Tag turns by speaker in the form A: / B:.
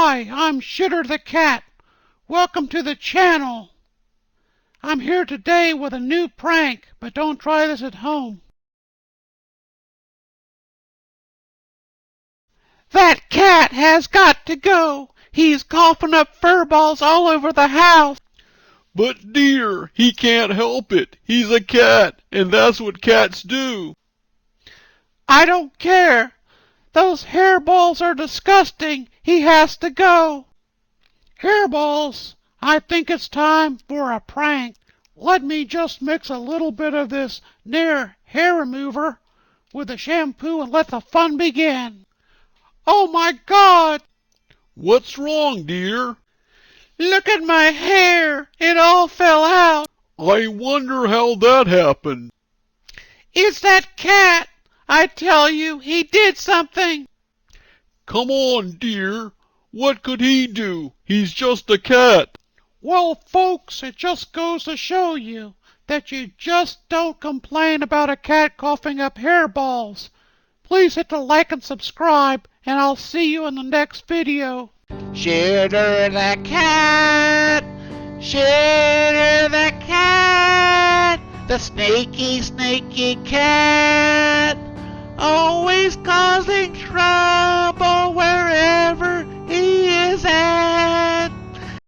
A: Hi, I'm Shitter the Cat. Welcome to the channel. I'm here today with a new prank, but don't try this at home. That cat has got to go. He's coughing up fur balls all over the house.
B: But dear, he can't help it. He's a cat, and that's what cats do.
A: I don't care. Those hairballs are disgusting. He has to go. Hairballs, I think it's time for a prank. Let me just mix a little bit of this Nair hair remover with the shampoo and let the fun begin. Oh my God!
B: What's wrong, dear?
A: Look at my hair. It all fell out.
B: I wonder how that happened.
A: It's that cat. I tell you, he did something.
B: Come on, dear. What could he do? He's just a cat.
A: Well, folks, it just goes to show you that you just don't complain about a cat coughing up hairballs. Please hit the like and subscribe, and I'll see you in the next video. Shitter the Cat! Shitter the Cat! The snaky, snaky cat! Always causing trouble where